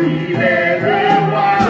Il est le roi.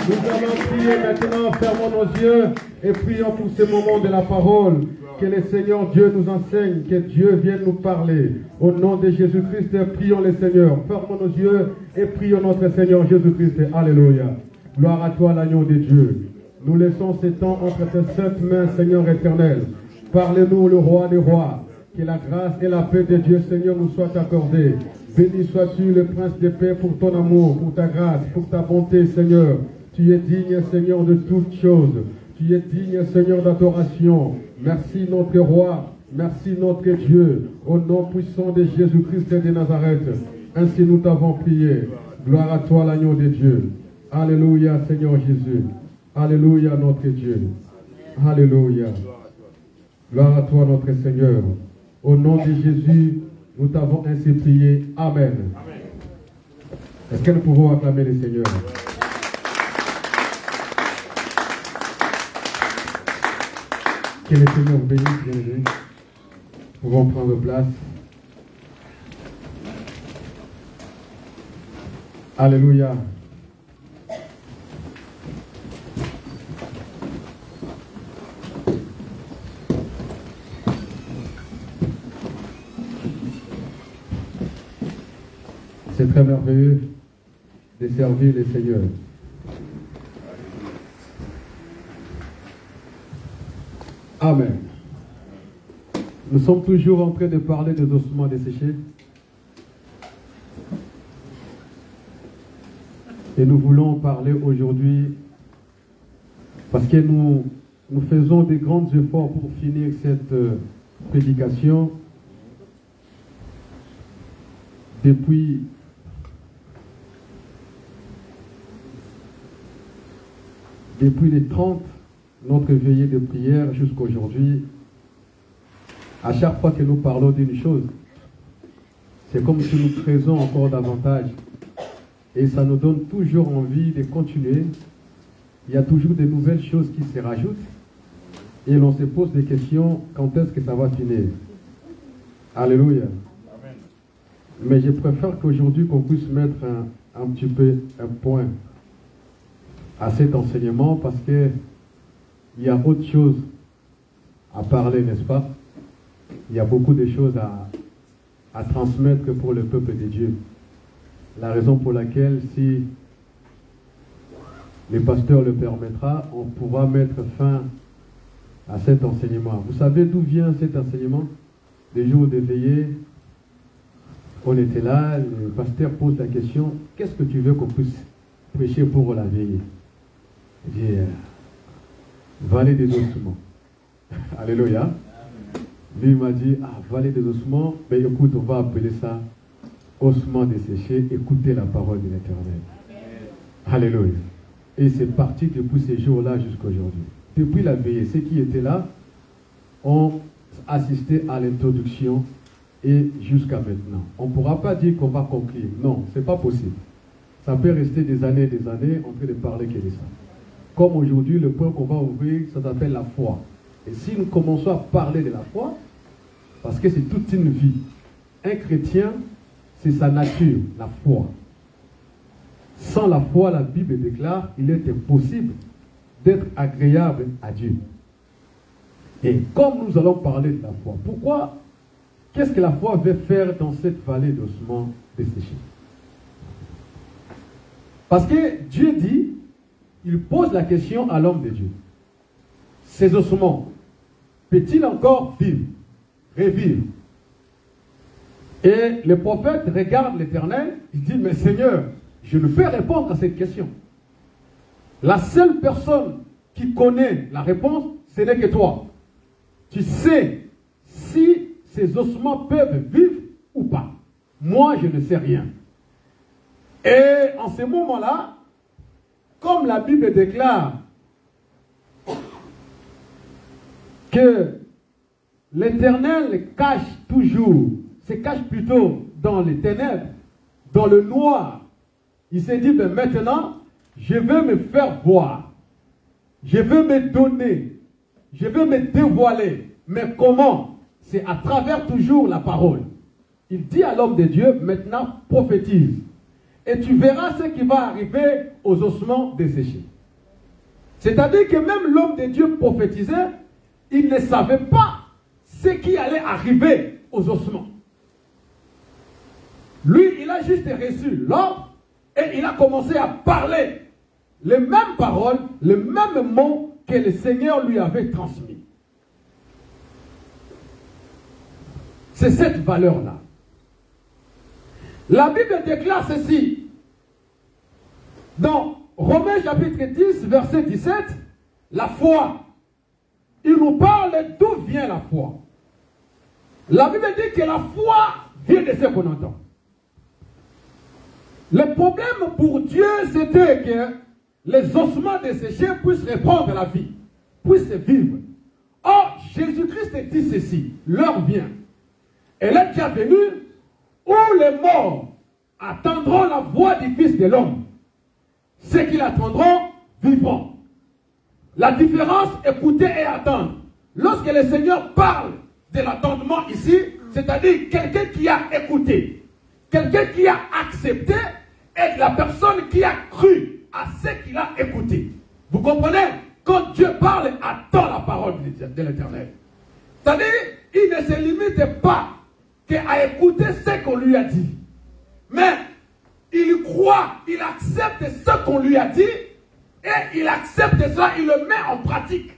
Nous allons prier maintenant, fermons nos yeux et prions pour ce moment de la parole. Que le Seigneur Dieu nous enseigne, que Dieu vienne nous parler. Au nom de Jésus-Christ, prions le Seigneur. Fermons nos yeux et prions notre Seigneur Jésus-Christ. Alléluia. Gloire à toi, l'agneau de Dieu. Nous laissons ces temps entre tes saintes mains, Seigneur éternel. Parle-nous, le roi des rois. Que la grâce et la paix de Dieu, Seigneur, nous soient accordées. Béni sois-tu, le prince de paix, pour ton amour, pour ta grâce, pour ta bonté, Seigneur. Tu es digne, Seigneur, de toutes choses. Tu es digne, Seigneur, d'adoration. Merci, notre roi. Merci, notre Dieu. Au nom puissant de Jésus-Christ de Nazareth. Ainsi nous t'avons prié. Gloire à toi, l'agneau de Dieu. Alléluia, Seigneur Jésus. Alléluia, notre Dieu. Alléluia. Gloire à toi, notre Seigneur. Au nom de Jésus, nous t'avons ainsi prié. Amen. Est-ce que nous pouvons acclamer le Seigneur? Que le Seigneur vous bénisse, bien-aimés. Nous pouvons prendre place. Alléluia. C'est très merveilleux de servir le Seigneur. Amen. Nous sommes toujours en train de parler des ossements desséchés. Et nous voulons parler aujourd'hui, parce que nous faisons de grands efforts pour finir cette prédication depuis les 30, notre veillée de prière jusqu'à aujourd'hui. À chaque fois que nous parlons d'une chose, c'est comme si nous creusons encore davantage. Et ça nous donne toujours envie de continuer. Il y a toujours de nouvelles choses qui se rajoutent. Et l'on se pose des questions, quand est-ce que ça va finir? Alléluia. Amen. Mais je préfère qu'aujourd'hui qu'on puisse mettre un petit peu un point à cet enseignement, parce que il y a autre chose à parler, n'est-ce pas? Il y a beaucoup de choses à transmettre pour le peuple de Dieu. La raison pour laquelle, si le pasteur le permettra, on pourra mettre fin à cet enseignement. Vous savez d'où vient cet enseignement? Les jours de veillée, on était là, le pasteur pose la question, qu'est-ce que tu veux qu'on puisse prêcher pour la veillée? Il dit, vallée des ossements. Alléluia. Lui m'a dit, vallée des ossements, ben écoute, on va appeler ça ossements desséchés, écoutez la parole de l'Éternel. Alléluia. Et c'est parti depuis ces jours-là jusqu'à aujourd'hui. Depuis la veillée, ceux qui étaient là ont assisté à l'introduction et jusqu'à maintenant. On ne pourra pas dire qu'on va conclure. Non, ce n'est pas possible. Ça peut rester des années en train de parler que de ça. Comme aujourd'hui, le point qu'on va ouvrir, ça s'appelle la foi. Et si nous commençons à parler de la foi, parce que c'est toute une vie. Un chrétien, c'est sa nature, la foi. Sans la foi, la Bible déclare, il est impossible d'être agréable à Dieu. Et comme nous allons parler de la foi, pourquoi, qu'est-ce que la foi veut faire dans cette vallée d'ossements desséchés? Parce que Dieu dit, il pose la question à l'homme de Dieu. Ces ossements, peut-il encore vivre, revivre? Et le prophète regarde l'Éternel, il dit, mais Seigneur, je ne peux répondre à cette question. La seule personne qui connaît la réponse, ce n'est que toi. Tu sais si ces ossements peuvent vivre ou pas. Moi, je ne sais rien. Et en ce moment-là, comme la Bible déclare que l'Éternel se cache plutôt dans les ténèbres, dans le noir, il s'est dit, ben maintenant, je veux me faire voir, je veux me donner, je veux me dévoiler. Mais comment? C'est à travers toujours la parole. Il dit à l'homme de Dieu, maintenant prophétise. Et tu verras ce qui va arriver aux ossements desséchés. C'est-à-dire que même l'homme de Dieu prophétisait, il ne savait pas ce qui allait arriver aux ossements. Lui, il a juste reçu l'ordre et il a commencé à parler les mêmes paroles, les mêmes mots que le Seigneur lui avait transmis. C'est cette valeur-là. La Bible déclare ceci. Dans Romains chapitre 10, verset 17, la foi. Il nous parle d'où vient la foi. La Bible dit que la foi vient de ce qu'on entend. Le problème pour Dieu, c'était que les ossements desséchés puissent reprendre la vie, puissent vivre. Or, Jésus-Christ dit ceci, l'heure vient. Elle est déjà venue où les morts attendront la voix du Fils de l'homme. Ceux qui l'attendront vivront. La différence, écouter et attendre. Lorsque le Seigneur parle de l'attendement ici, c'est-à-dire quelqu'un qui a écouté, quelqu'un qui a accepté, et la personne qui a cru à ce qu'il a écouté. Vous comprenez? Quand Dieu parle, attend la parole de l'Éternel. C'est-à-dire, il ne se limite pas qu'à écouter ce qu'on lui a dit. Mais il croit, il accepte ce qu'on lui a dit, et il accepte cela, il le met en pratique.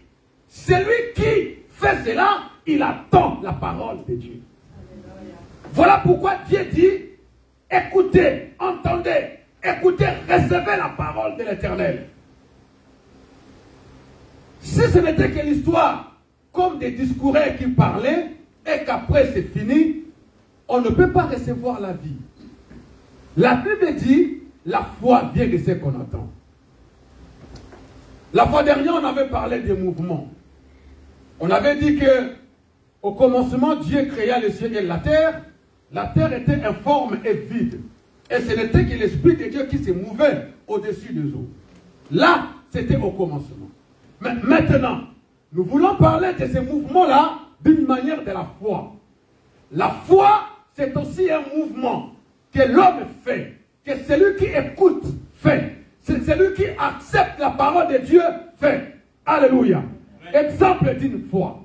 Celui qui fait cela, il attend la parole de Dieu. Voilà pourquoi Dieu dit, écoutez, entendez, écoutez, recevez la parole de l'Éternel. Si ce n'était que l'histoire, comme des discoureurs qui parlaient, et qu'après c'est fini, on ne peut pas recevoir la vie. La Bible dit, la foi vient de ce qu'on entend. La fois dernière, on avait parlé des mouvements. On avait dit que, au commencement, Dieu créa le ciel et la terre. La terre était informe et vide. Et ce n'était que l'Esprit de Dieu qui se mouvait au-dessus des eaux. Là, c'était au commencement. Mais maintenant, nous voulons parler de ces mouvements-là d'une manière de la foi. La foi, c'est aussi un mouvement que l'homme fait, que celui qui écoute fait. C'est celui qui accepte la parole de Dieu fait. Alléluia. Exemple d'une foi.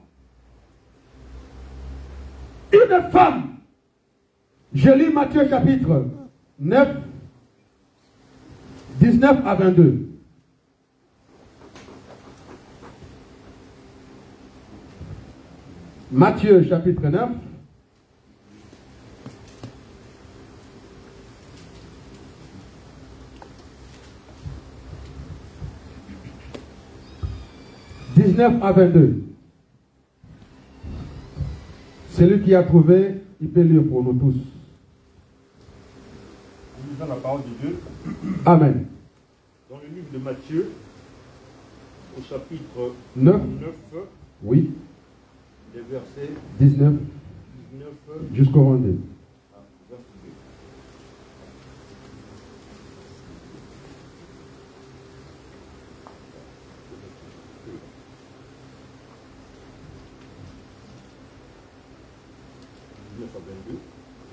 Une femme, je lis Matthieu chapitre 9, 19 à 22. Matthieu chapitre 9. « 19 à 22. Celui qui a trouvé, il peut lire pour nous tous. Nous lisons la parole de Dieu. Amen. Dans le livre de Matthieu, au chapitre 9. Oui. Les versets 19 jusqu'au 22.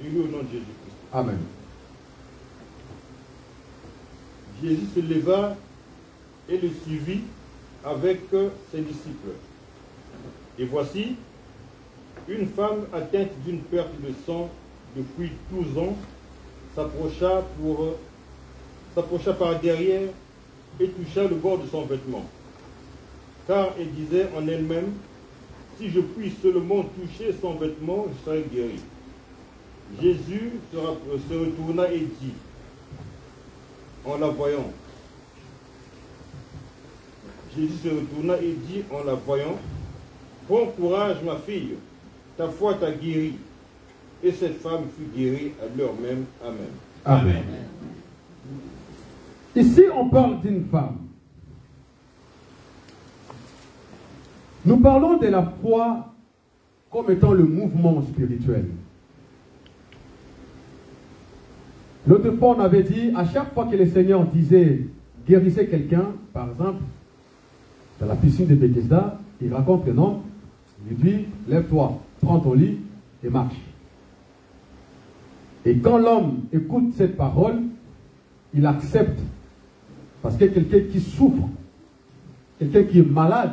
Je lis au nom de Jésus-Christ. Amen. Jésus se leva et le suivit avec ses disciples. Et voici, une femme atteinte d'une perte de sang depuis 12 ans s'approcha par derrière et toucha le bord de son vêtement. Car elle disait en elle-même, si je puis seulement toucher son vêtement, je serai guéri. Jésus se retourna et dit, en la voyant, prends courage, ma fille, ta foi t'a guérie. Et cette femme fut guérie à l'heure même. Amen. Amen. Ici, on parle d'une femme. Nous parlons de la foi comme étant le mouvement spirituel. L'autre fois, on avait dit, à chaque fois que le Seigneur disait, guérissez quelqu'un, par exemple, dans la piscine de Bethesda, il raconte un homme, il lui dit, lève-toi, prends ton lit et marche. Et quand l'homme écoute cette parole, il accepte. Parce que quelqu'un qui souffre, quelqu'un qui est malade,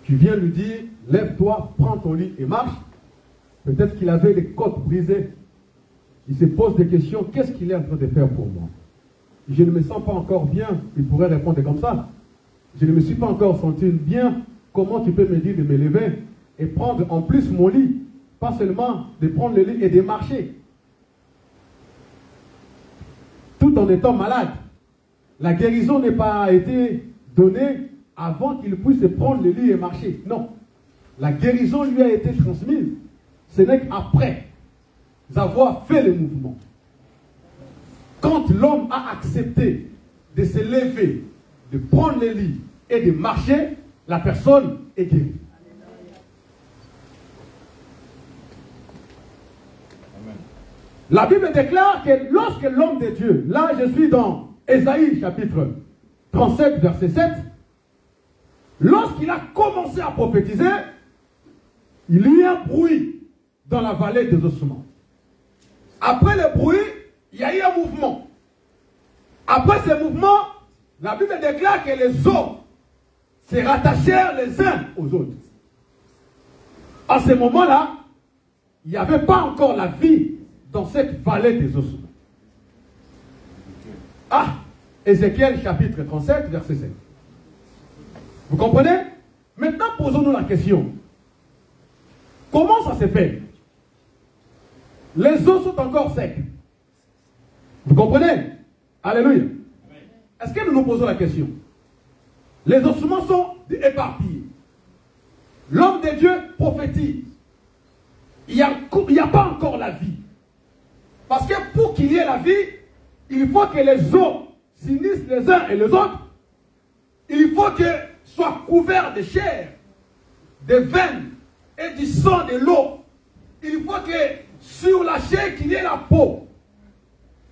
tu viens lui dire, lève-toi, prends ton lit et marche. Peut-être qu'il avait les côtes brisées. Il se pose des questions, qu'est-ce qu'il est en train de faire pour moi? Je ne me sens pas encore bien. Il pourrait répondre comme ça. Je ne me suis pas encore senti bien. Comment tu peux me dire de me lever et prendre en plus mon lit? Pas seulement de prendre le lit et de marcher. Tout en étant malade. La guérison n'est pas été donnée avant qu'il puisse prendre le lit et marcher. Non. La guérison lui a été transmise. Ce n'est qu'après avoir fait le mouvement. Quand l'homme a accepté de se lever, de prendre le lit et de marcher, la personne est guérie. Amen. La Bible déclare que lorsque l'homme de Dieu, là je suis dans Ésaïe chapitre 37 verset 7, lorsqu'il a commencé à prophétiser, il y a un bruit dans la vallée des ossements. Après le bruit, il y a eu un mouvement. Après ce mouvement, la Bible déclare que les os se rattachèrent les uns aux autres. À ce moment-là, il n'y avait pas encore la vie dans cette vallée des ossements. Ah, Ézéchiel chapitre 37, verset 7. Vous comprenez? Maintenant, posons-nous la question. Comment ça se fait? Les os sont encore secs. Vous comprenez? Alléluia. Est-ce que nous nous posons la question? Les ossements sont éparpillés. L'homme de Dieu prophétise. Il n'y a pas encore la vie. Parce que pour qu'il y ait la vie, il faut que les os s'unissent les uns et les autres. Il faut qu'ils soient couverts de chair, de veines et du sang de l'eau. Il faut que sur la chair qu'il y ait la peau.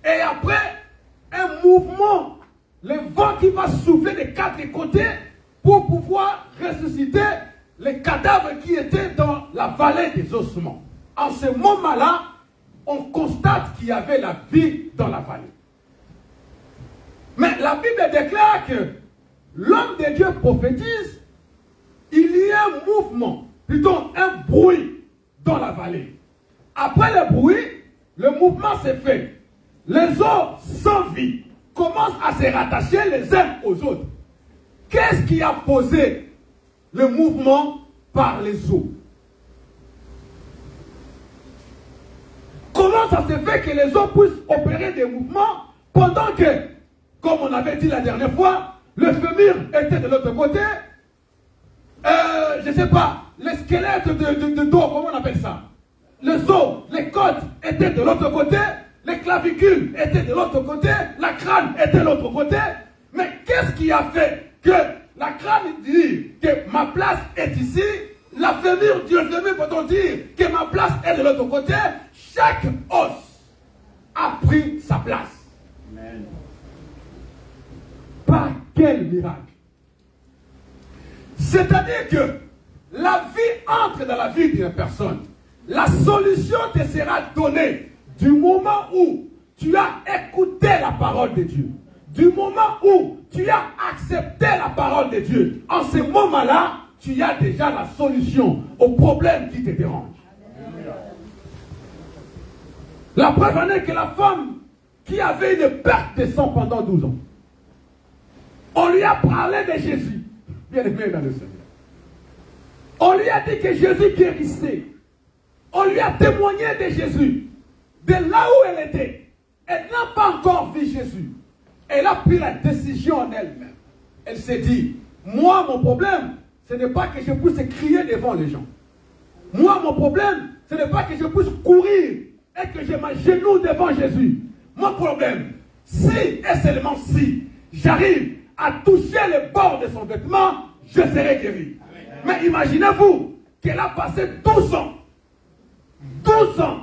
Et après, un mouvement, le vent qui va souffler des quatre côtés pour pouvoir ressusciter les cadavres qui étaient dans la vallée des ossements. En ce moment-là, on constate qu'il y avait la vie dans la vallée. Mais la Bible déclare que l'homme de Dieu prophétise, il y a un mouvement, plutôt un bruit dans la vallée. Après le bruit, le mouvement s'est fait. Les os sans vie commencent à se rattacher les uns aux autres. Qu'est-ce qui a posé le mouvement par les os? Comment ça se fait que les os puissent opérer des mouvements pendant que, comme on avait dit la dernière fois, le fémur était de l'autre côté, je ne sais pas, les squelettes de dos, comment on appelle ça? Les os, les côtes étaient de l'autre côté, les clavicules étaient de l'autre côté, la crâne était de l'autre côté. Mais qu'est-ce qui a fait que la crâne dit que ma place est ici, la fémur, le fémur peut-on dire que ma place est de l'autre côté? Chaque os a pris sa place. Amen. Par quel miracle? C'est-à-dire que la vie entre dans la vie d'une personne. La solution te sera donnée du moment où tu as écouté la parole de Dieu. Du moment où tu as accepté la parole de Dieu. En ce moment-là, tu as déjà la solution au problème qui te dérange. La preuve en est que la femme qui avait une perte de sang pendant 12 ans, on lui a parlé de Jésus, bien aimé dans le Seigneur. On lui a dit que Jésus guérissait. On lui a témoigné de Jésus, de là où elle était. Elle n'a pas encore vu Jésus. Elle a pris la décision en elle-même. Elle s'est dit, moi, mon problème, ce n'est pas que je puisse crier devant les gens. Moi, mon problème, ce n'est pas que je puisse courir et que je m'agenouille devant Jésus. Mon problème, si et seulement si j'arrive à toucher le bord de son vêtement, je serai guéri. Amen. Mais imaginez-vous qu'elle a passé 12 ans. 12 ans.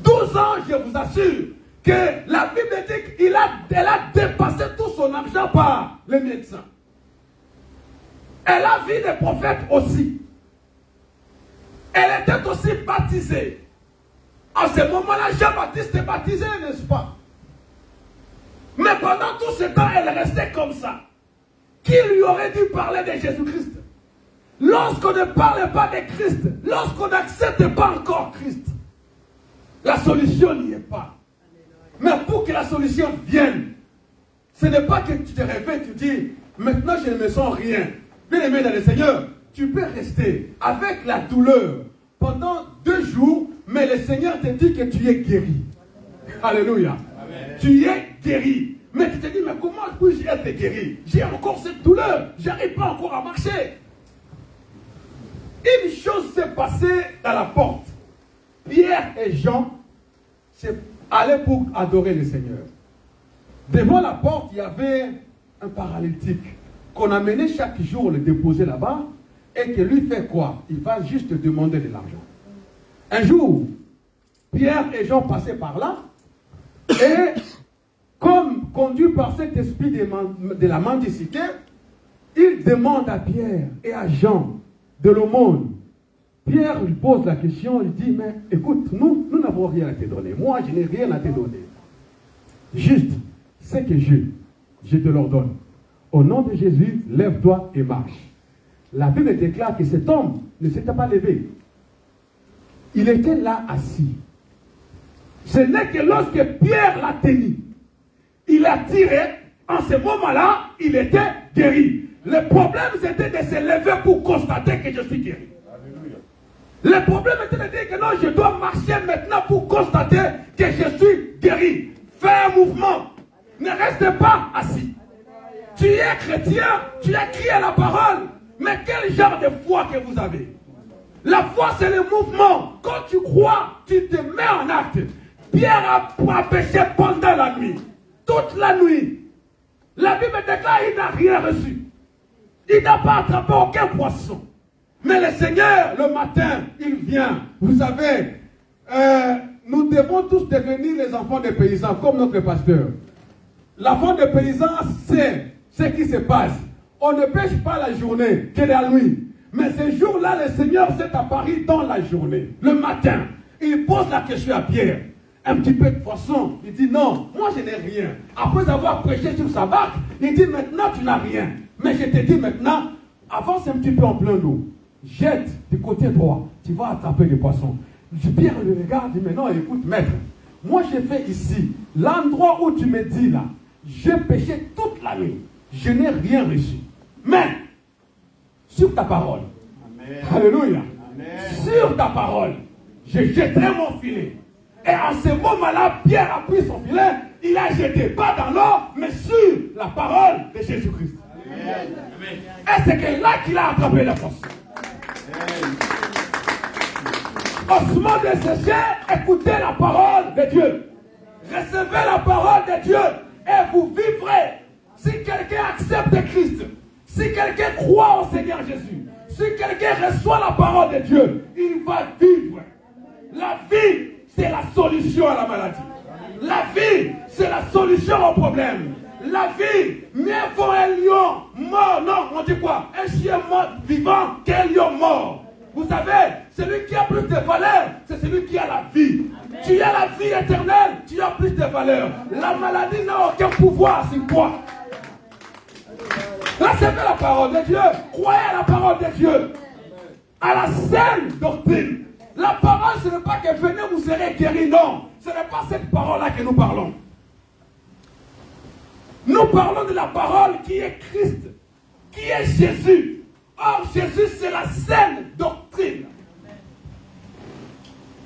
12 ans, je vous assure, que la Bible dit qu'elle a dépassé tout son argent par les médecins. Elle a vu des prophètes aussi. Elle était aussi baptisée. En ce moment-là, Jean-Baptiste est baptisé, n'est-ce pas? Mais pendant tout ce temps, elle restait comme ça. Qui lui aurait dû parler de Jésus-Christ? Lorsqu'on ne parle pas de Christ, lorsqu'on n'accepte pas encore Christ, la solution n'y est pas. Mais pour que la solution vienne, ce n'est pas que tu te réveilles, tu dis, maintenant je ne me sens rien. Bien aimé dans le Seigneur, tu peux rester avec la douleur pendant 2 jours, mais le Seigneur te dit que tu es guéri. Alléluia. Amen. Tu es guéri. Mais tu te dis, mais comment puis-je être guéri? J'ai encore cette douleur, je n'arrive pas encore à marcher. Une chose s'est passée dans la porte. Pierre et Jean allaient pour adorer le Seigneur. Devant la porte, il y avait un paralytique qu'on amenait chaque jour le déposer là-bas et que lui fait quoi? Il va juste demander de l'argent. Un jour, Pierre et Jean passaient par là et comme conduit par cet esprit de la mendicité, ils demandent à Pierre et à Jean de l'aumône. Pierre lui pose la question, il dit, mais écoute, nous n'avons rien à te donner. Moi, je n'ai rien à te donner. Juste, ce que je te l'ordonne. Au nom de Jésus, lève-toi et marche. La Bible déclare que cet homme ne s'était pas levé. Il était là assis. Ce n'est que lorsque Pierre l'a tenu, il a tiré, en ce moment-là, il était guéri. Le problème, c'était de se lever pour constater que je suis guéri. Le problème était de dire que non, je dois marcher maintenant pour constater que je suis guéri. Fais un mouvement. Ne reste pas assis. Tu es chrétien, tu as crié la parole. Mais quel genre de foi que vous avez? La foi, c'est le mouvement. Quand tu crois, tu te mets en acte. Pierre a péché pendant la nuit. Toute la nuit. La Bible déclare qu'il n'a rien reçu. Il n'a pas attrapé aucun poisson. Mais le Seigneur, le matin, il vient. Vous savez, nous devons tous devenir les enfants des paysans, comme notre pasteur. L'enfant des paysans sait ce qui se passe. On ne pêche pas la journée, que la nuit. Mais ce jour-là, le Seigneur s'est apparu dans la journée, le matin. Il pose la question à Pierre. Un petit peu de poisson. Il dit non, moi je n'ai rien. Après avoir prêché sur sa barque, il dit maintenant tu n'as rien. Mais je te dis maintenant, avance un petit peu en plein d'eau. Jette du côté droit, tu vas attraper les poissons. Pierre le regarde, dit mais non, écoute maître, moi j'ai fait ici, l'endroit où tu me dis là, j'ai pêché toute la nuit, je n'ai rien reçu. Mais, sur ta parole, amen. Alléluia, amen. Sur ta parole, je jetterai mon filet. Et en ce moment-là, Pierre a pris son filet, il a jeté pas dans l'eau, mais sur la parole de Jésus-Christ. Et c'est que là qu'il a attrapé le poisson. Osement de sécher, écoutez la parole de Dieu. Recevez la parole de Dieu et vous vivrez. Si quelqu'un accepte Christ, si quelqu'un croit au Seigneur Jésus, si quelqu'un reçoit la parole de Dieu, il va vivre. La vie, c'est la solution à la maladie. La vie, c'est la solution au problème. La vie, mieux vaut un lion mort. Non, on dit quoi? Un chien mort vivant qu'un lion mort. Vous savez, celui qui a plus de valeur, c'est celui qui a la vie. Amen. Tu as la vie éternelle, tu as plus de valeur. La maladie n'a aucun pouvoir sur toi. Recevez la parole de Dieu. Croyez à la parole de Dieu. À la saine doctrine. La parole, ce n'est pas que venez, vous serez guéris. Non. Ce n'est pas cette parole-là que nous parlons. Nous parlons de la parole qui est Christ, qui est Jésus. Or, Jésus, c'est la saine doctrine.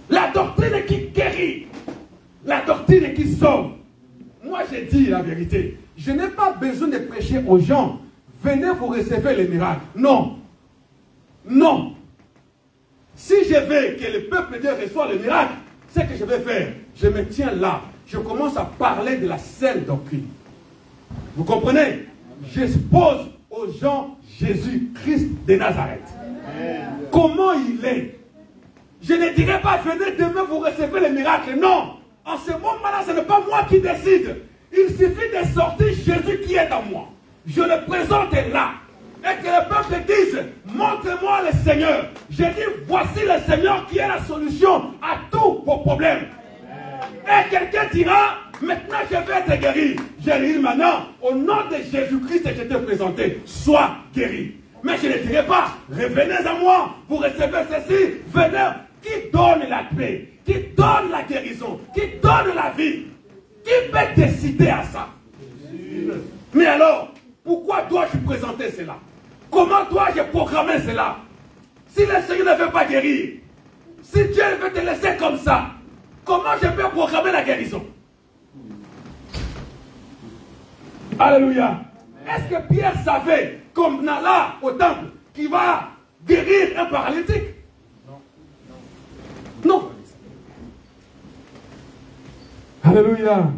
La doctrine qui guérit. La doctrine qui sauve. Moi, j'ai dit la vérité. Je n'ai pas besoin de prêcher aux gens. Venez, vous recevez les miracles. Non. Non. Si je veux que le peuple de Dieu reçoive le miracle, c'est ce que je vais faire. Je me tiens là. Je commence à parler de la saine doctrine. Vous comprenez? J'expose aux gens Jésus-Christ de Nazareth. Amen. Comment il est? Je ne dirai pas, venez demain, vous recevez le miracle. Non. En ce moment-là, ce n'est pas moi qui décide. Il suffit de sortir Jésus qui est en moi. Je le présente là. Et que le peuple dise, montre-moi le Seigneur. Je dis, voici le Seigneur qui est la solution à tous vos problèmes. Et quelqu'un dira, maintenant je vais être guéri. Je dis maintenant, au nom de Jésus-Christ, je te présenté, sois guéri. Mais je ne dirai pas, revenez à moi, vous recevez ceci, venez. Qui donne la paix, qui donne la guérison, qui donne la vie. Qui peut décider à ça? Mais alors, pourquoi dois-je présenter cela? Comment dois-je programmer cela? Si le Seigneur ne veut pas guérir, si Dieu veut te laisser comme ça, comment je peux programmer la guérison? Alléluia. Est-ce que Pierre savait, comme Nala au temple, qu'il va guérir un paralytique? Non. Alléluia.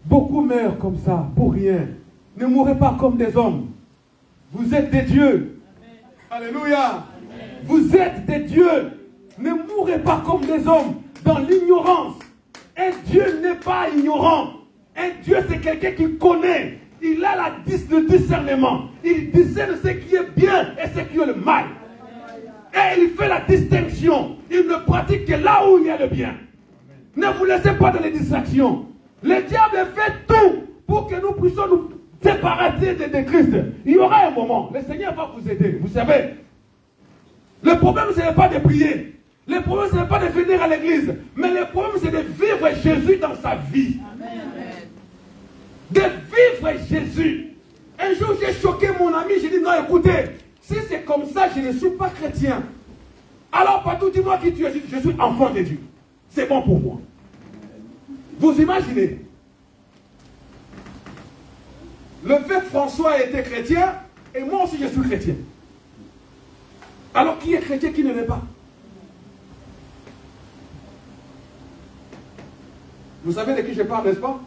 Beaucoup meurent comme ça, pour rien. Ne mourrez pas comme des hommes. Vous êtes des dieux. Alléluia. Vous êtes des dieux. Ne mourrez pas comme des hommes dans l'ignorance. Un Dieu n'est pas ignorant. Un Dieu, c'est quelqu'un qui connaît. Il a le discernement. Il discerne ce qui est bien et ce qui est le mal. Et il fait la distinction. Il ne pratique que là où il y a le bien. Ne vous laissez pas dans les distractions. Le diable fait tout pour que nous puissions nous séparer de Christ. Il y aura un moment. Le Seigneur va vous aider. Vous savez. Le problème, ce n'est pas de prier. Le problème, ce n'est pas de venir à l'église. Mais le problème, c'est de vivre Jésus dans sa vie. Amen. De vivre Jésus. Un jour, j'ai choqué mon ami. J'ai dit, non, écoutez. Si c'est comme ça, je ne suis pas chrétien. Alors, partout, dis-moi qui tu es. Je suis enfant de Dieu. C'est bon pour moi. Vous imaginez. Le fait François était chrétien, et moi aussi je suis chrétien. Alors qui est chrétien, qui ne l'est pas? Vous savez de qui je parle, n'est-ce pas?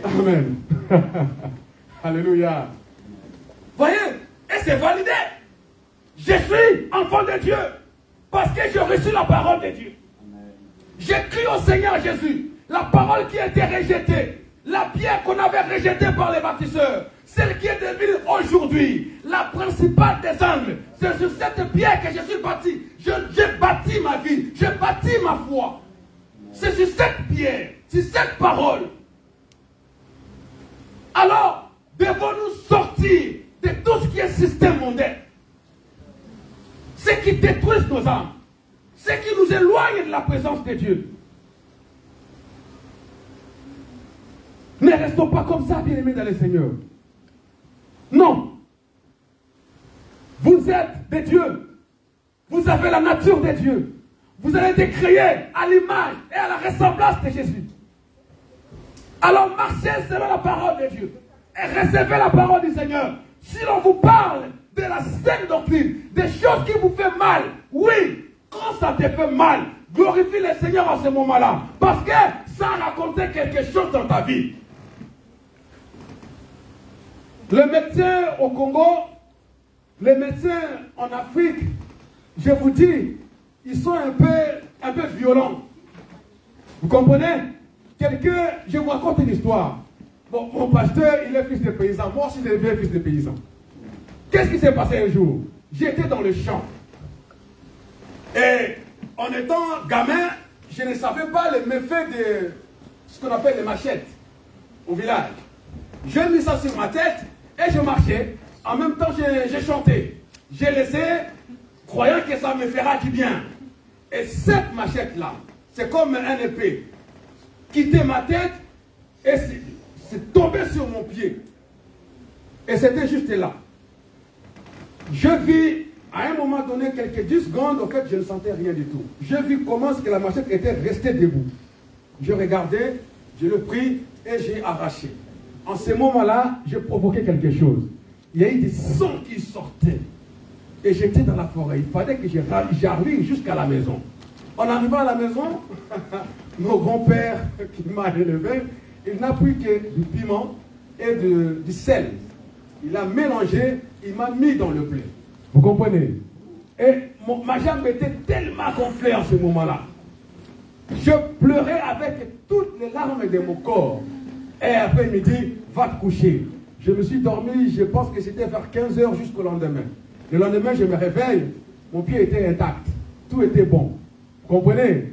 Amen. Amen. Alléluia. Voyez, et c'est validé. Je suis enfant de Dieu, parce que j'ai reçu la parole de Dieu. J'ai crié au Seigneur Jésus, la parole qui a été rejetée, la pierre qu'on avait rejetée par les bâtisseurs, celle qui est devenue aujourd'hui la principale des angles. C'est sur cette pierre que je suis bâti. J'ai bâti ma vie, j'ai bâti ma foi. C'est sur cette pierre, sur cette parole. Alors, devons-nous sortir de tout ce qui est système mondain, ce qui détruit nos âmes, ce qui nous éloigne de la présence de Dieu. Ne restons pas comme ça, bien-aimés dans le Seigneur. Non. Vous êtes des dieux. Vous avez la nature des dieux. Vous avez été créés à l'image et à la ressemblance de Jésus. Alors marchez selon la parole de Dieu. Et recevez la parole du Seigneur. Si l'on vous parle de la saine doctrine, des choses qui vous font mal, oui, quand ça te fait mal, glorifie le Seigneur à ce moment-là. Parce que ça a raconté quelque chose dans ta vie. Les médecins au Congo, les médecins en Afrique, je vous dis, ils sont un peu violents. Vous comprenez? Quelqu'un, je vous raconte une histoire. Bon, mon pasteur, il est fils de paysan. Moi aussi, je suis fils de paysan. Qu'est-ce qui s'est passé un jour? J'étais dans le champ. Et en étant gamin, je ne savais pas les méfaits de ce qu'on appelle les machettes au village. J'ai mis ça sur ma tête et je marchais. en même temps, j'ai chanté. J'ai laissé, croyant que ça me fera du bien. Et cette machette-là, c'est comme un épée. Quittait ma tête et c'est tombé sur mon pied. Et c'était juste là. Je vis, à un moment donné, quelques 10 secondes, en fait, je ne sentais rien du tout. Je vis comment que la machette était restée debout. Je regardais, je le pris et j'ai arraché. En ce moment-là, j'ai provoqué quelque chose. Il y a eu des sons qui sortaient. Et j'étais dans la forêt. Il fallait que j'arrive jusqu'à la maison. En arrivant à la maison, mon grand-père qui m'a élevé, il n'a pris que du piment et du sel. Il a mélangé, il m'a mis dans le blé. Vous comprenez? Et ma jambe était tellement gonflée en ce moment-là. Je pleurais avec toutes les larmes de mon corps. Et après, il me dit, va te coucher. Je me suis dormi, je pense que c'était vers 15 h jusqu'au lendemain. Le lendemain, je me réveille, mon pied était intact. Tout était bon. Vous comprenez?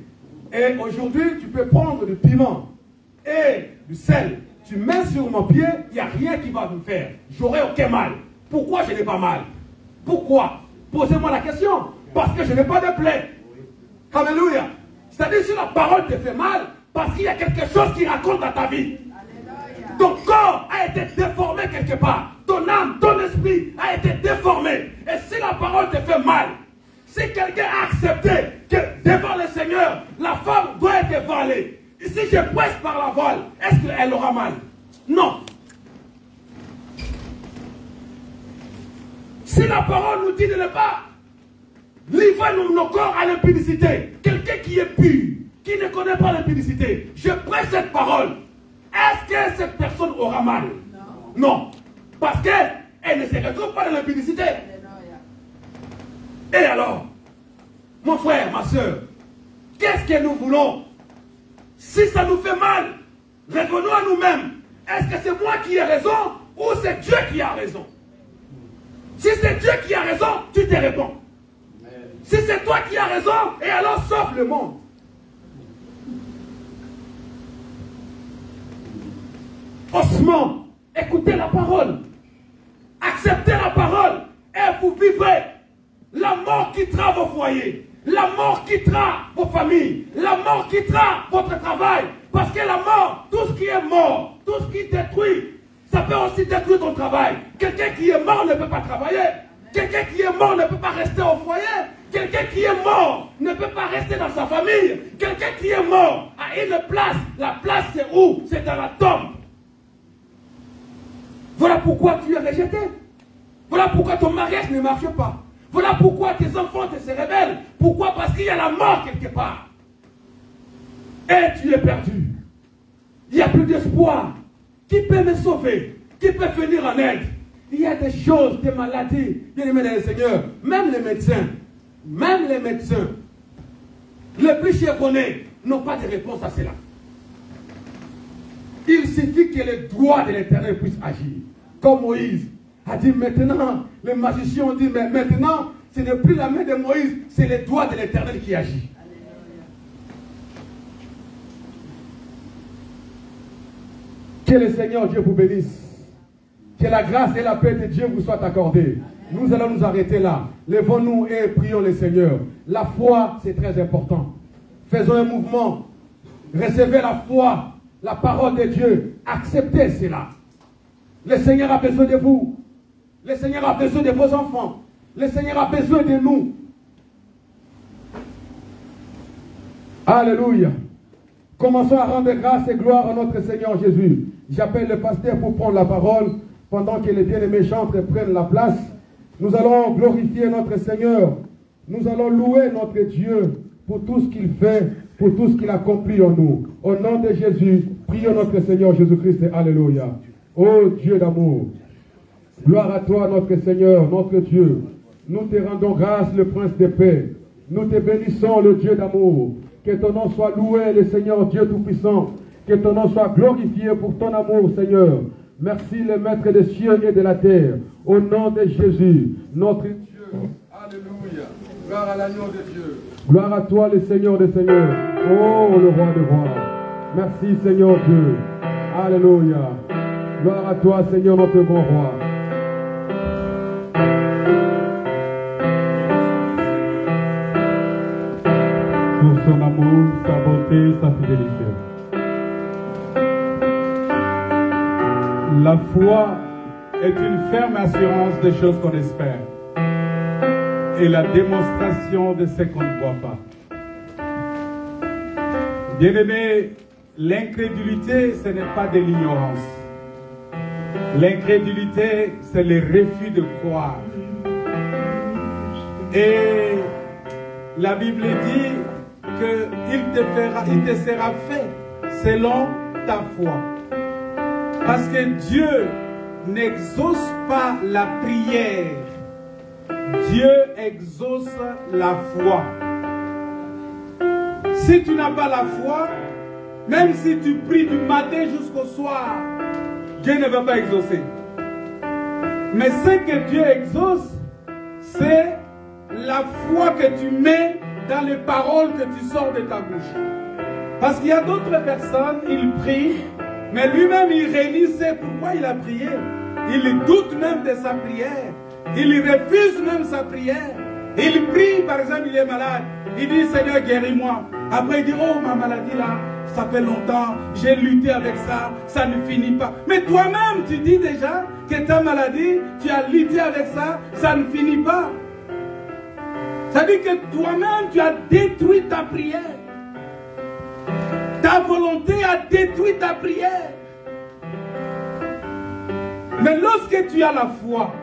Et aujourd'hui, tu peux prendre du piment et du sel. Tu mets sur mon pied, il n'y a rien qui va me faire. J'aurai aucun mal. Pourquoi je n'ai pas mal? Pourquoi? Posez-moi la question. Parce que je n'ai pas de plaie. Alléluia. C'est-à-dire si la parole te fait mal, parce qu'il y a quelque chose qui raconte dans ta vie. Ton corps a été déformé quelque part. Ton âme, ton esprit a été déformé. Et si la parole te fait mal, si quelqu'un a accepté que devant le Seigneur, la femme doit être voilée, et si je presse par la voile, est-ce qu'elle aura mal? Non. Si la parole nous dit de ne pas livrer nos corps à l'impudicité, quelqu'un qui est pur, qui ne connaît pas l'impudicité, je presse cette parole, est-ce que cette personne aura mal? Non. Non. Parce qu'elle ne se retrouve pas dans l'impudicité. Et alors, mon frère, ma soeur, qu'est-ce que nous voulons? Si ça nous fait mal, revenons à nous-mêmes. Est-ce que c'est moi qui ai raison ou c'est Dieu qui a raison? Si c'est Dieu qui a raison, tu te réponds. Si c'est toi qui as raison, et alors sauve le monde. Osement, écoutez la parole. Acceptez la parole et vous vivrez. La mort quittera vos foyers. La mort quittera vos familles. La mort quittera votre travail. Parce que la mort, tout ce qui est mort, tout ce qui détruit, ça peut aussi détruire ton travail. Quelqu'un qui est mort ne peut pas travailler. Quelqu'un qui est mort ne peut pas rester au foyer. Quelqu'un qui est mort ne peut pas rester dans sa famille. Quelqu'un qui est mort a une place. La place c'est où? C'est dans la tombe. Voilà pourquoi tu es rejeté. Voilà pourquoi ton mariage ne marche pas. Voilà pourquoi tes enfants se rebellent. Pourquoi? Parce qu'il y a la mort quelque part. Et tu es perdu. Il n'y a plus d'espoir. Qui peut me sauver? Qui peut venir en aide? Il y a des choses, des maladies, bien aimés dans le Seigneur. Même les médecins, les plus chevronnés n'ont pas de réponse à cela. Il suffit que les doigts de l'Éternel puissent agir. Comme Moïse a dit maintenant, les magiciens ont dit, mais maintenant, ce n'est plus la main de Moïse, c'est les doigts de l'Éternel qui agit. Que le Seigneur Dieu vous bénisse. Que la grâce et la paix de Dieu vous soient accordées. Nous allons nous arrêter là. Levons-nous et prions le Seigneur. La foi, c'est très important. Faisons un mouvement. Recevez la foi, la parole de Dieu. Acceptez cela. Le Seigneur a besoin de vous. Le Seigneur a besoin de vos enfants. Le Seigneur a besoin de nous. Alléluia. Commençons à rendre grâce et gloire à notre Seigneur Jésus. J'appelle le pasteur pour prendre la parole pendant que les bien-aimés chantres prennent la place. Nous allons glorifier notre Seigneur. Nous allons louer notre Dieu pour tout ce qu'il fait, pour tout ce qu'il accomplit en nous. Au nom de Jésus, prions notre Seigneur Jésus-Christ. Alléluia. Ô Dieu d'amour, gloire à toi notre Seigneur, notre Dieu. Nous te rendons grâce, le Prince de paix. Nous te bénissons, le Dieu d'amour. Que ton nom soit loué, le Seigneur Dieu Tout-Puissant. Que ton nom soit glorifié pour ton amour, Seigneur. Merci, le Maître des cieux et de la terre. Au nom de Jésus, notre Dieu. Alléluia. Gloire à l'agneau de Dieu. Gloire à toi, le Seigneur des seigneurs. Oh, le roi de rois. Merci, Seigneur Dieu. Alléluia. Gloire à toi, Seigneur, notre grand roi. pour son amour, sa bonté, sa fidélité. La foi est une ferme assurance des choses qu'on espère et la démonstration de ce qu'on ne voit pas. Bien-aimés, l'incrédulité, ce n'est pas de l'ignorance. L'incrédulité, c'est le refus de croire. Et la Bible dit qu'il te sera fait selon ta foi. Parce que Dieu n'exauce pas la prière. Dieu exauce la foi. Si tu n'as pas la foi, même si tu pries du matin jusqu'au soir, Dieu ne va pas exaucer. Mais ce que Dieu exauce, c'est la foi que tu mets dans les paroles que tu sors de ta bouche. Parce qu'il y a d'autres personnes, ils prient, mais lui-même il réalise pourquoi il a prié. Il doute même de sa prière. Il refuse même sa prière. Il prie, par exemple, il est malade. Il dit, Seigneur, guéris-moi. Après, il dit, oh, ma maladie là, ça fait longtemps, j'ai lutté avec ça, ça ne finit pas. Mais toi-même, tu dis déjà que ta maladie, tu as lutté avec ça, ça ne finit pas. Ça veut dire que toi-même, tu as détruit ta prière. Ta volonté a détruit ta prière. Mais lorsque tu as la foi,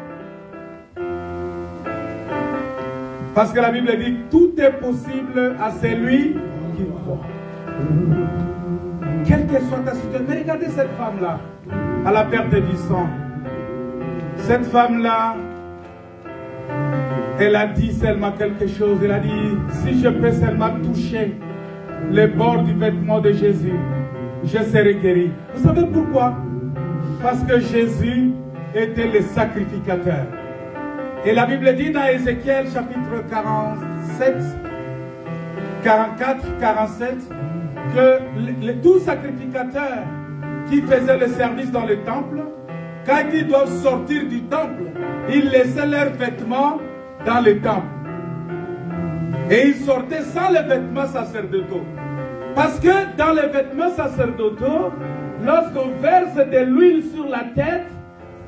parce que la Bible dit que tout est possible à celui qui croit. Quelle que soit ta situation. Mais regardez cette femme-là, à la perte du sang. Cette femme-là, elle a dit seulement quelque chose. Elle a dit, si je peux seulement toucher les bords du vêtement de Jésus, je serai guéri. Vous savez pourquoi? Parce que Jésus était le sacrificateur. Et la Bible dit dans Ézéchiel chapitre 47, 44, 47, que tous sacrificateurs qui faisaient le service dans le temple, quand ils doivent sortir du temple, ils laissaient leurs vêtements dans le temple. Et ils sortaient sans les vêtements sacerdotaux. Parce que dans les vêtements sacerdotaux, lorsqu'on verse de l'huile sur la tête,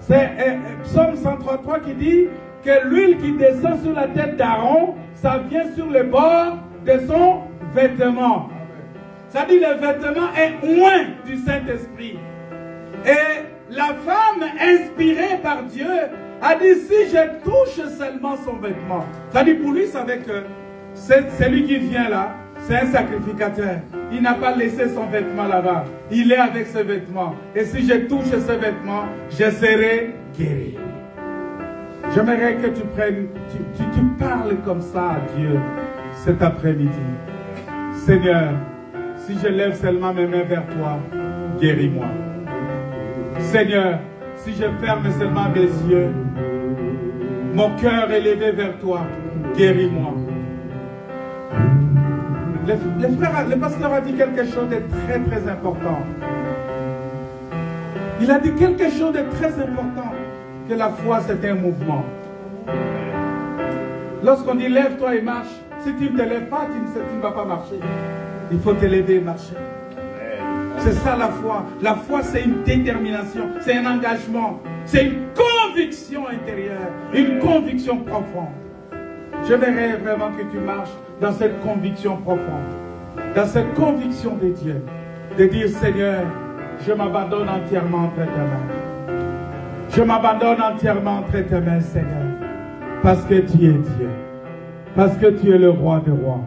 c'est Psaume 133 qui dit que l'huile qui descend sur la tête d'Aaron, ça vient sur le bord de son vêtement. Ça dit le vêtement est oint du Saint-Esprit. Et la femme inspirée par Dieu a dit, si je touche seulement son vêtement. Ça dit pour lui, c'est que celui qui vient là, c'est un sacrificateur. Il n'a pas laissé son vêtement là-bas. Il est avec ses vêtements. Et si je touche ce vêtement, je serai guéri. J'aimerais que tu prennes, tu parles comme ça à Dieu cet après-midi. Seigneur, si je lève seulement mes mains vers toi, guéris-moi. Seigneur, si je ferme seulement mes yeux, mon cœur est levé vers toi, guéris-moi. Le pasteur a dit quelque chose de très très important. Il a dit quelque chose de très important, que la foi c'est un mouvement. Lorsqu'on dit lève-toi et marche, si tu ne te lèves pas, tu ne vas pas marcher. Il faut te lever et marcher. C'est ça la foi. La foi c'est une détermination, c'est un engagement, c'est une conviction intérieure, une conviction profonde. J'aimerais vraiment que tu marches dans cette conviction profonde, dans cette conviction de Dieu, de dire Seigneur, je m'abandonne entièrement entre tes mains. Je m'abandonne entièrement entre tes mains, Seigneur, parce que tu es Dieu, parce que tu es le roi des rois,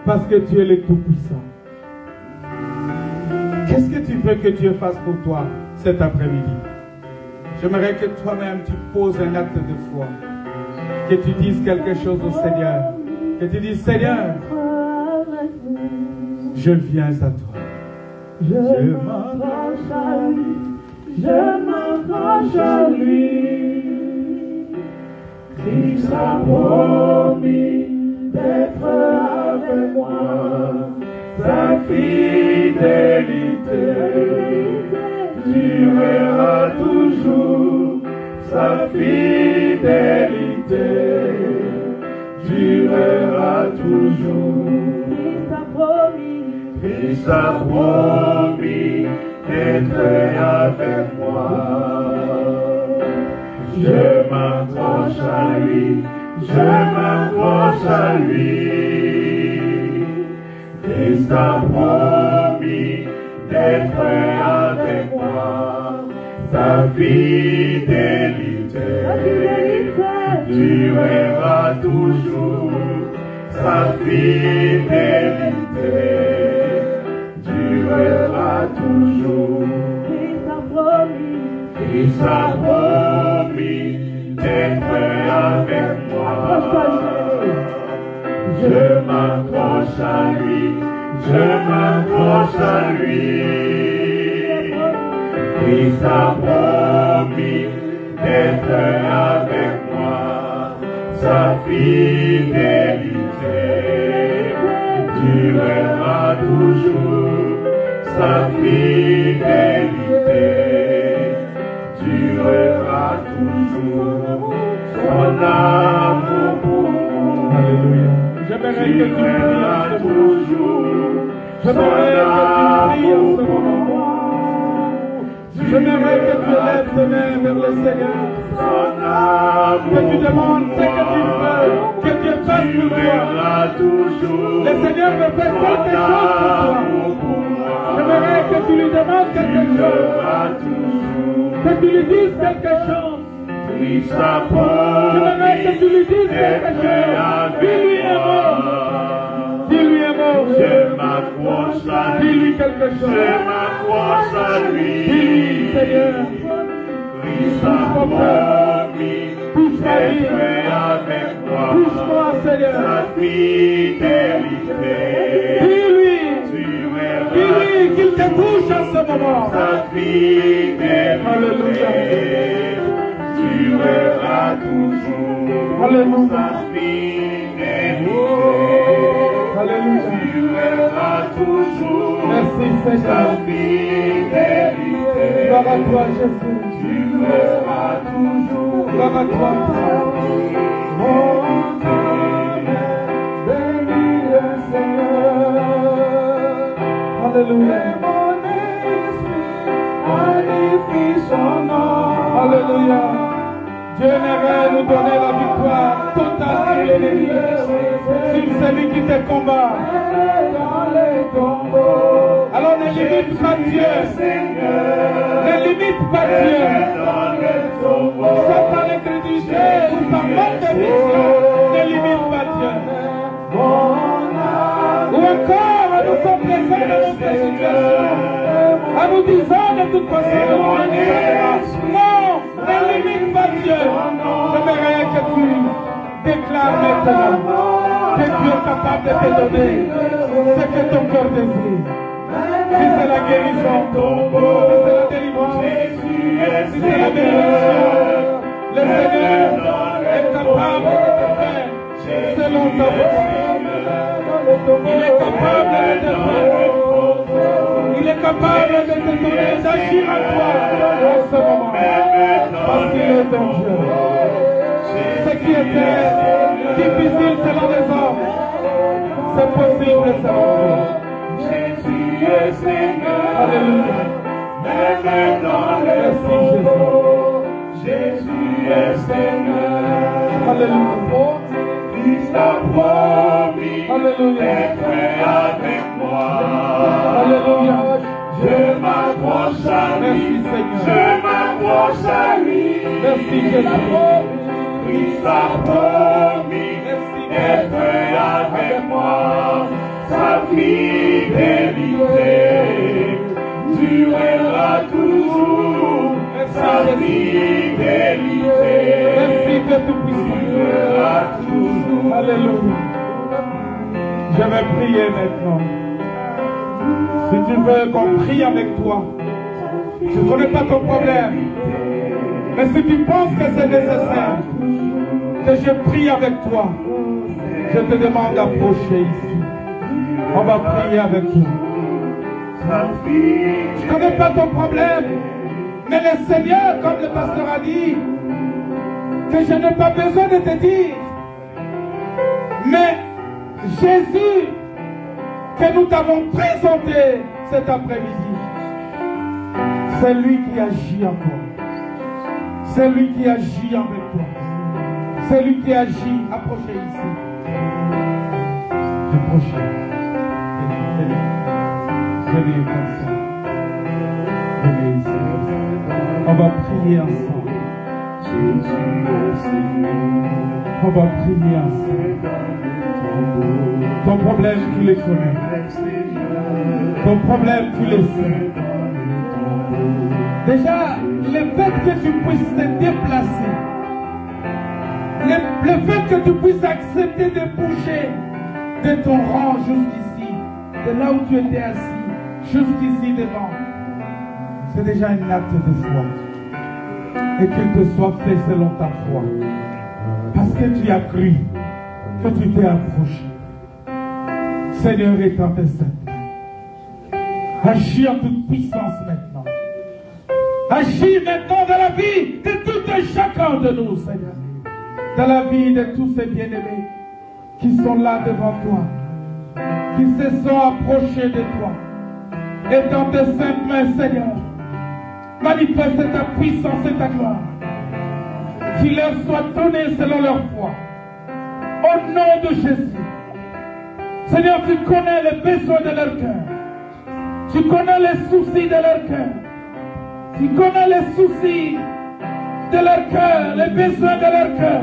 parce que tu es le Tout-Puissant. Qu'est-ce que tu veux que Dieu fasse pour toi cet après-midi? J'aimerais que toi-même tu poses un acte de foi, que tu dises quelque chose au Seigneur, que tu dises Seigneur, je viens à toi. Je m'accroche à lui, je m'accroche à lui. Christ a promis d'être avec moi, sa fidélité durera toujours, sa fidélité durera. durera toujours. Christ a promis d'être avec moi. Je m'approche à lui, je m'approche à lui. Christ a promis d'être avec moi. Sa fidélité durera toujours. Sa fidélité durera toujours. Christ a promis d'être avec moi. Je m'accroche à lui, je m'accroche à lui. Christ a promis d'être avec moi. Sa fidélité durera toujours. Sa fidélité durera toujours. Son amour pour moi. Alléluia. J'aimerais que tu pries en ce moment. J'aimerais que tu pries en ce moment. J'aimerais que tu lèves tes mains vers le Seigneur. Que tu demandes ce que tu veux, que Dieu fasse pour toi. Le Seigneur veut faire quelque chose pour toi. J'aimerais que tu lui demandes quelque chose. Que tu lui dises quelque chose. J'aimerais que tu lui dises quelque chose. Dis-lui un mot. Dis-lui un mot. Je m'accroche à lui. Dis-lui quelque chose. Je m'accroche à lui. Dis-lui, Seigneur. Christ a promis d'être avec moi. Touche-moi, Seigneur. Sa fidélité. Dis-lui. Dis-lui qu'il te touche en ce moment. Sa fidélité durera toujours. Alléluia. Sa fidélité Alléluia. durera toujours. Merci, Sa Seigneur. fidélité Gloire à toi, Jésus. durera toujours. Gloire à toi. Mon âme bénit le Seigneur. Alléluia. Mon esprit magnifie son nom. Alléluia. Dieu aimerait nous donner la victoire totale sur l'ennemi, sur celui qui te combat. Alors ne limite pas Dieu. Ne limite pas Dieu. Soit par l'incrédulité ou par manque de vision. Ne limite pas Dieu. Ou encore à nous complaisant dans notre situation. En nous disant de toute façon, non, ne limite pas Dieu. J'aimerais que tu déclares maintenant que Dieu est capable de te donner ce que ton cœur désire. Si c'est la guérison, si c'est la délivrance, si c'est la bénédiction, le Seigneur est capable de te faire selon ta volonté. Il est capable de te faire. Il est capable de te donner, d'agir à toi en ce moment. Parce qu'il est ton Dieu. Ce qui était difficile selon les hommes, c'est possible selon Dieu. Jésus est Seigneur. Alléluia. Même dans les tombeaux, Jésus est Seigneur. Alléluia. Christ a promis Alléluia. d'être avec moi. Alléluia. Je m'accroche à lui. Merci, Seigneur. Je m'accroche à lui. Merci, Jésus. Christ a promis d'être avec moi. Sa fidélité durera toujours. Sa fidélité Merci, Dieu Tout-Puissant. durera toujours. Alléluia. Je vais prier maintenant. Si tu veux qu'on prie avec toi, je ne connais pas ton problème. Mais si tu penses que c'est nécessaire que je prie avec toi, je te demande d'approcher ici. On va prier avec toi. Je ne connais pas ton problème. Mais le Seigneur, comme le pasteur a dit, que je n'ai pas besoin de te dire. Mais Jésus que nous t'avons présenté cet après-midi, c'est lui qui agit en toi. C'est lui qui agit avec toi. C'est lui qui agit. Approchez ici. Approchez. Venez comme ça. Venez ici. On va prier ensemble. On va prier ensemble. Ton problème, tu les connais. Ton problème, tu le sais. Déjà, le fait que tu puisses te déplacer, le fait que tu puisses accepter de bouger de ton rang jusqu'ici, de là où tu étais assis, jusqu'ici devant, c'est déjà un acte de foi. Et qu'il te soit fait selon ta foi. Parce que tu as cru, que tu t'es approché. Seigneur, étends tes saintes. Agis en toute puissance maintenant. Agis maintenant dans la vie de tout et chacun de nous, Seigneur. Dans la vie de tous ces bien-aimés qui sont là devant toi, qui se sont approchés de toi. Et dans tes saintes mains, Seigneur, manifeste ta puissance et ta gloire. Qu'il leur soit donné selon leur foi. Au nom de Jésus. Seigneur, tu connais les besoins de leur cœur. Tu connais les soucis de leur cœur. Tu connais les soucis de leur cœur, les besoins de leur cœur.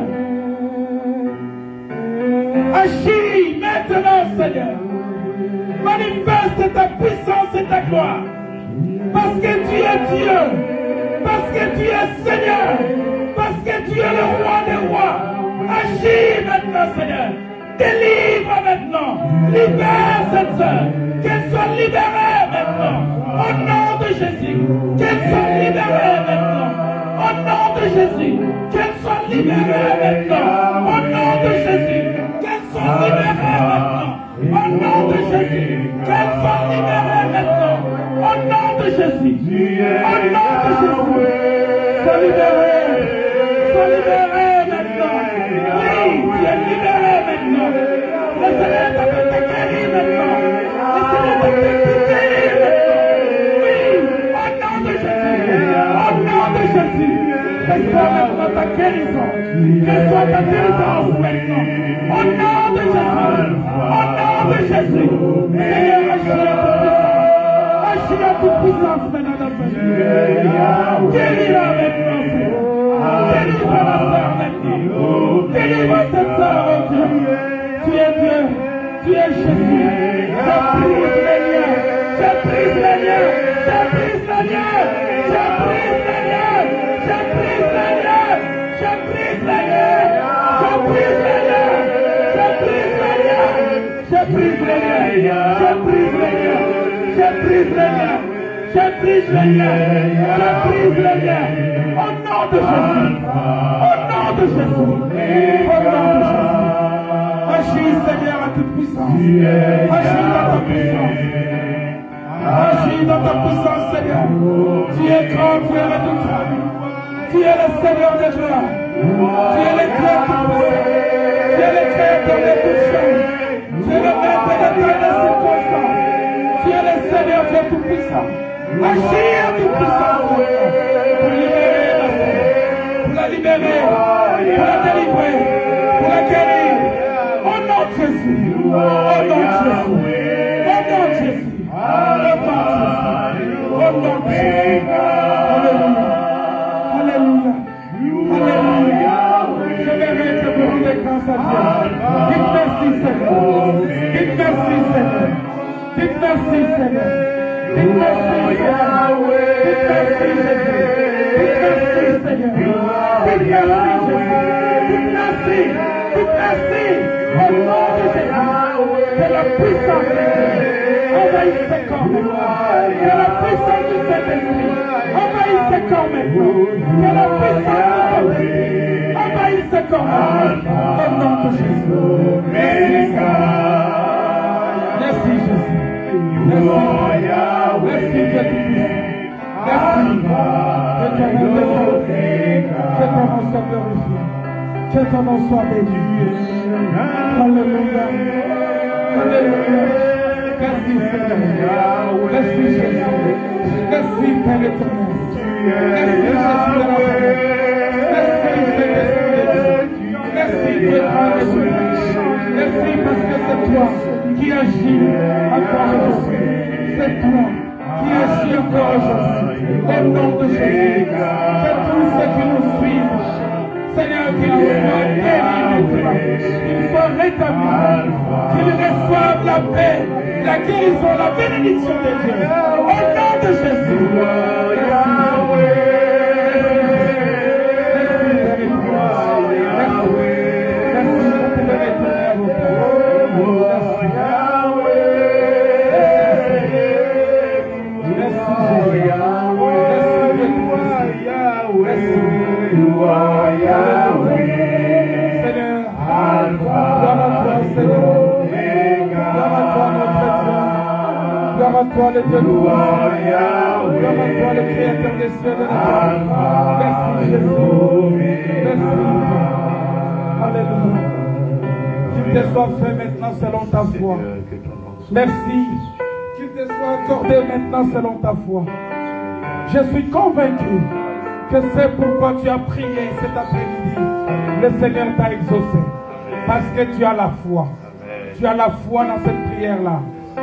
Agis maintenant, Seigneur. Manifeste ta puissance et ta gloire. Parce que tu es Dieu. Parce que tu es Seigneur. Parce que tu es le roi des rois. Agis maintenant, Seigneur. Délivre maintenant. Libère cette sœur. Qu'elle soit libérée maintenant. Au nom de Jésus. Qu'elle soit libérée maintenant. Au nom de Jésus. Qu'elle soit libérée maintenant. Au nom de Jésus. Qu'elle soit libérée maintenant. Au nom de Jésus. Qu'elle soit libérée maintenant. Au nom de Jésus. Au nom de Jésus. Sois libérée. Sois libérée maintenant. Oui, tu es libérée maintenant. Le Seigneur t'a fait guérir maintenant. Le Seigneur t'a fait guérir maintenant. Oui, au nom de Jésus. Au nom de Jésus. Reçois maintenant ta guérison. Reçois ta délivrance maintenant. Au nom de Jésus. Au nom de Jésus. Seigneur, agis à toute puissance maintenant dans ta vie. Guéris-la maintenant, Seigneur. Délivre la sœur maintenant. Délivre cette sœur, oh Dieu. Tu es Dieu. Tu es Jésus. Je brise les liens. Je brise les liens. Je brise les liens. Je brise les liens. Je brise les liens. Je brise les liens. Je brise les liens. Je brise les liens. Je brise les liens. Je brise les liens. Je brise les liens. Je brise les liens. Je brise les liens. Au nom de Jésus. Au nom de Jésus. Au nom de Jésus. Agis, Seigneur, à toute puissance. Agis dans ta puissance. Agis dans ta puissance, Seigneur. Tu es grand, tu es redoutable. Tu es le Seigneur des gloires. Tu es le Dieu tout-puissant. Tu es le créateur de toutes choses. Tu es le maître de toutes les circonstances. Tu es le Seigneur, tu es tout-puissant. Agis à toute puissance pour libérer la sœur, pour la libérer, pour la délivrer, pour la guérir. Au nom de Jésus. Au nom de Jésus. Au nom de Jésus. Au nom de Jésus. Alléluia. Alléluia. Alléluia. Je verrai que vous les grâces à Dieu. Dites merci, Seigneur. Dites merci, Seigneur. Dites merci, Seigneur. Dites merci, Yahweh. Dites merci, Jésus. Dites merci, Seigneur. Dites merci, Jésus. Dites merci. Dites merci. Au nom de Jésus. Que la puissance de Dieu envahisse ce corps maintenant. Que la puissance du Saint-Esprit envahisse ce corps maintenant. Que la puissance du Saint-Esprit envahisse ce corps maintenant. Au nom de Jésus. Merci, merci, Jésus. Merci, merci, Dieu tout-puissant. Merci, que ton nom soit glorifié. Que ton nom soit glorifié. Que ton nom soit béni. Alléluia. Alléluia. Merci Seigneur. Merci Jésus. Merci Père éternel. Merci Jésus de la famille. Merci Saint-Esprit. Merci Dieu de merci parce que c'est toi qui agis encore aujourd'hui. C'est toi qui agis encore aujourd'hui. Au nom de Jésus. Que tous ceux qui nous suivent, Seigneur, qu'ils soient guéris, qu'ils soient rétablis, qu'ils reçoivent la paix, la guérison, la bénédiction de Dieu. Au nom de Jésus. Gloire à toi, le Dieu gloire à toi, le Créateur des cieux et de la terre. Merci Jésus. Merci. Alléluia. Qu'il te soit fait maintenant selon ta foi. Merci. Qu'il te soit accordé maintenant selon ta foi. Je suis convaincu que c'est pourquoi tu as prié cet après-midi. Le Seigneur t'a exaucé. Parce que tu as la foi. Tu as la foi dans cette prière-là.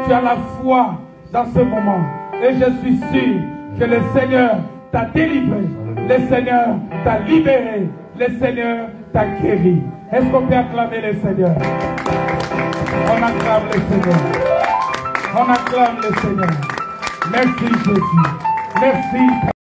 Tu as la foi dans ce moment. Et je suis sûr que le Seigneur t'a délivré. Le Seigneur t'a libéré. Le Seigneur t'a guéri. Est-ce qu'on peut acclamer le Seigneur? On acclame le Seigneur. On acclame le Seigneur. Merci Jésus. Merci.